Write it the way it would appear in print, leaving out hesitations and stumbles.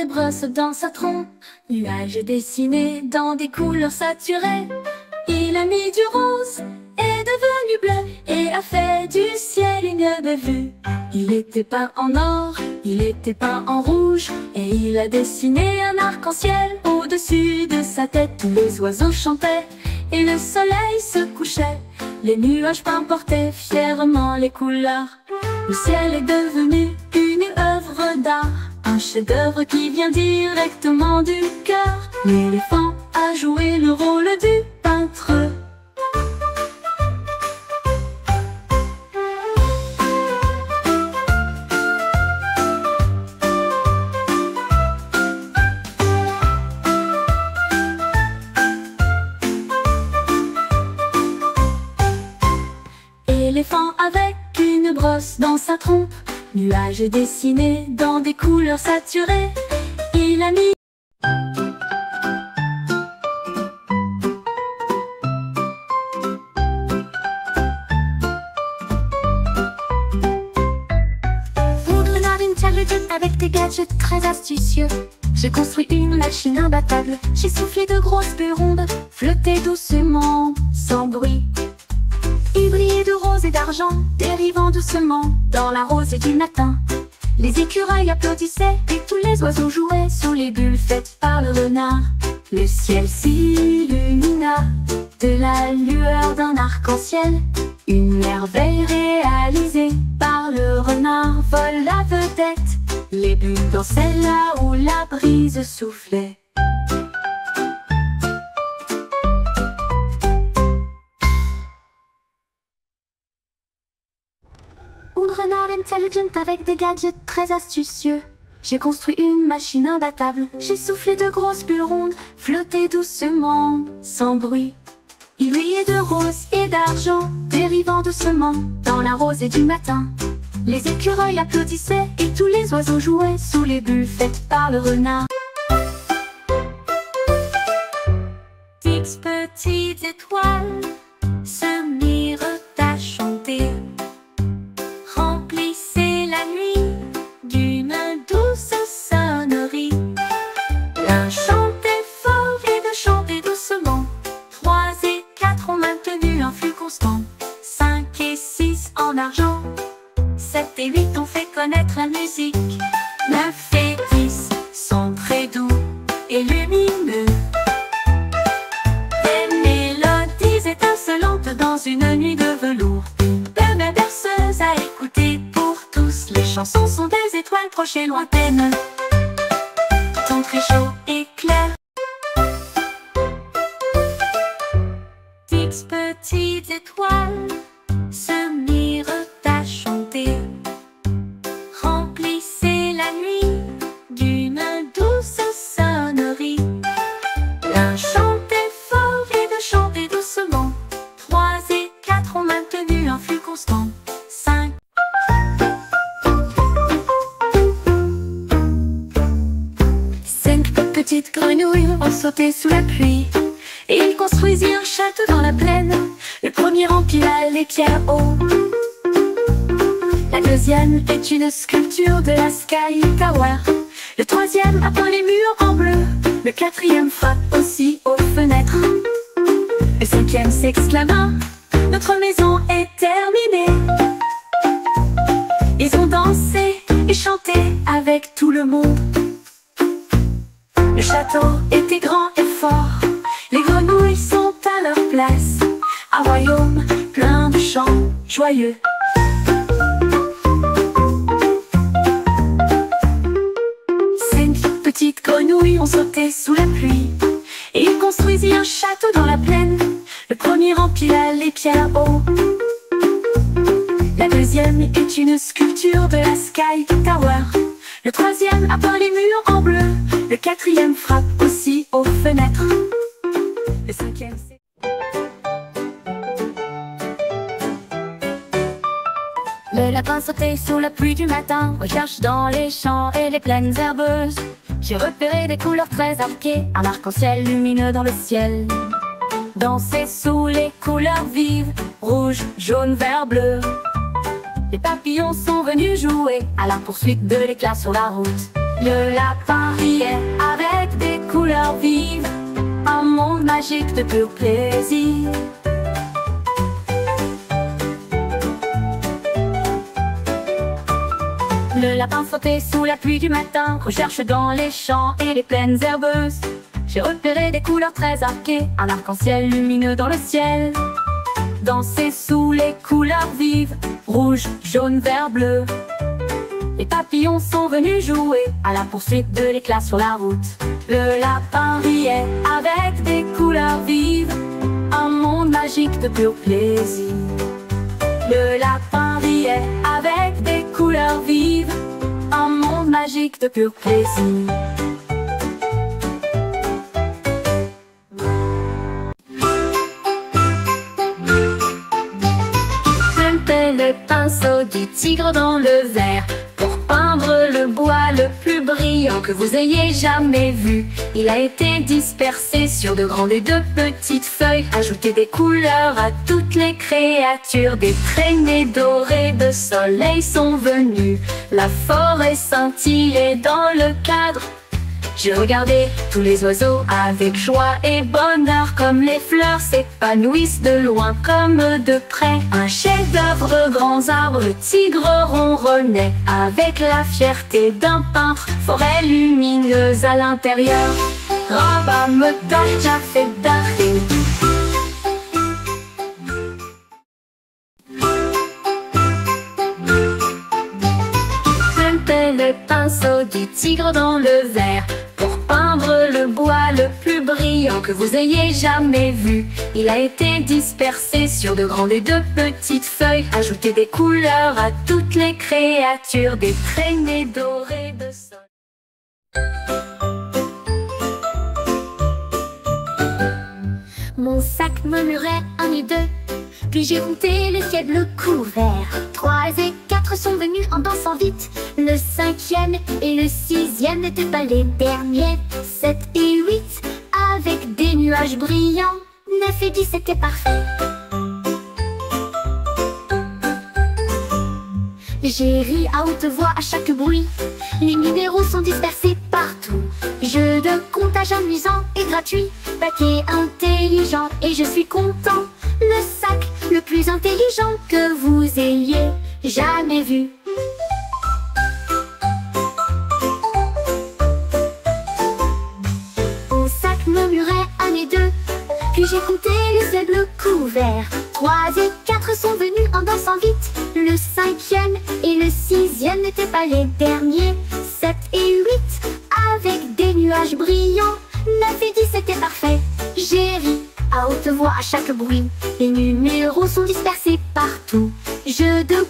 une brosse dans sa trompe. Nuage dessiné dans des couleurs saturées. Il a mis du rose, est devenu bleu, et a fait du ciel une belle vue. Il était peint en or, il était peint en rouge, et il a dessiné un arc-en-ciel. Au-dessus de sa tête, tous les oiseaux chantaient, et le soleil se couchait. Les nuages peints portaient fièrement les couleurs. Le ciel est devenu une œuvre d'art, un chef-d'œuvre qui vient directement du cœur. L'éléphant a joué le rôle du peintre. L'éléphant avec une brosse dans sa trompe. Nuage dessiné dans des couleurs saturées. Il a mis avec des gadgets très astucieux. J'ai construit une machine imbattable. J'ai soufflé de grosses bulles rondes, flotter doucement, sans bruit. Il brillait de rose et d'argent, dérivant doucement dans la rosée du matin. Les écureuils applaudissaient et tous les oiseaux jouaient sur les bulles faites par le renard. Le ciel s'illumina de la lueur d'un arc-en-ciel. Une merveille réalisée par le renard vole la vedette. Les bulles dansaient là où la brise soufflait. Un renard intelligent avec des gadgets très astucieux. J'ai construit une machine imbattable. J'ai soufflé de grosses bulles rondes, flotté doucement, sans bruit. Il brillait de rose et d'argent, dérivant doucement dans la rosée du matin. Les écureuils applaudissaient et tous les oiseaux jouaient sous les bulles faites par le renard. Six petites étoiles se mirent à chanter. Remplissez la nuit d'une douce sonnerie. L'un chantait fort et deux chantaient doucement. 3 et 4 ont maintenu un flux constant. 5 et 6 en argent. 7 et 8 ont fait connaître la musique. 9 et 10 sont très doux et lumineux. Des mélodies étincelantes dans une nuit de velours. Une belle berceuse à écouter pour tous. Les chansons sont des étoiles proches et lointaines. Ton très chaud et clair. 6 petites étoiles se mirent à chanter. Remplissez la nuit d'une douce sonnerie. L'un chantait fort et deux chantaient doucement. 3 et 4 ont maintenu un flux constant. 5 petites grenouilles ont sauté sous la pluie. Et ils construisirent un château dans la plaine. Le premier empila les pierres haut. La deuxième est une sculpture de la Sky Tower. Le troisième a peint les murs en bleu. Le quatrième frappe aussi aux fenêtres. Le cinquième s'exclama: notre maison est terminée. Ils ont dansé et chanté avec tout le monde. Le château était grand et fort. Les grenouilles sont à leur place. Un royaume plein de chants joyeux. 5 petites grenouilles ont sauté sous la pluie. Et ils construisirent un château dans la plaine. Le premier empila les pierres haut. La deuxième est une sculpture de la Sky Tower. Le troisième a peint les murs en bleu. Le quatrième frappe aussi aux fenêtres. Le cinquième c'est... Le lapin sautait sous la pluie du matin. Recherche dans les champs et les plaines herbeuses. J'ai repéré des couleurs très arquées. Un arc-en-ciel lumineux dans le ciel. Danser sous les couleurs vives. Rouge, jaune, vert, bleu. Les papillons sont venus jouer à la poursuite de l'éclat sur la route. Le lapin riait avec des couleurs vives, un monde magique de pur plaisir. Le lapin sautait sous la pluie du matin, recherche dans les champs et les plaines herbeuses. J'ai repéré des couleurs très arquées, un arc-en-ciel lumineux dans le ciel. Danser sous les couleurs vives, rouge, jaune, vert, bleu. Les papillons sont venus jouer à la poursuite de l'éclat sur la route. Le lapin riait avec des couleurs vives, un monde magique de pur plaisir. Le lapin riait avec des couleurs vives, un monde magique de pur plaisir. C'était le pinceau du tigre dans le verre pour peindre le bois le plus brillant que vous ayez jamais vu. Il a été dispersé sur de grandes et de petites feuilles. Ajouter des couleurs à toutes les créatures. Des traînées dorées de soleil sont venues. La forêt scintillait dans le cadre. J'ai regardé tous les oiseaux avec joie et bonheur, comme les fleurs s'épanouissent de loin comme de près. Un chef-d'œuvre de grands arbres, le tigre ronronnait avec la fierté d'un peintre. Forêt lumineuse à l'intérieur, Rabba me déjà fait d'arrêt. C'était le pinceau du tigre dans le verre pour peindre le bois le plus brillant que vous ayez jamais vu. Il a été dispersé sur de grandes et de petites feuilles. Ajouter des couleurs à toutes les créatures. Des traînées dorées de sol. Mon sac murmurait 1 et 2, puis j'ai compté les ciels bleus couverts. 3 et 4 sont venus en dansant vite. Le 5e et le 6e n'étaient pas les derniers. 7 et 8 avec des nuages brillants. 9 et 10 c'était parfait. J'ai ri à haute voix à chaque bruit. Les numéros sont dispersés partout. Jeu de comptage amusant et gratuit. Paquet intelligent et je suis content. Le sac le plus intelligent que vous ayez jamais vu. Mon sac murmurait 1 et 2, puis j'ai compté les ciels bleus couverts. 3 et 4 sont venus en dansant vite. Le 5e et le 6e n'étaient pas les derniers. 7 et 8 avec des nuages brillants. 9 et 10 c'était parfait. J'ai ri à haute voix à chaque bruit. Les numéros sont dispersés partout. Jeu de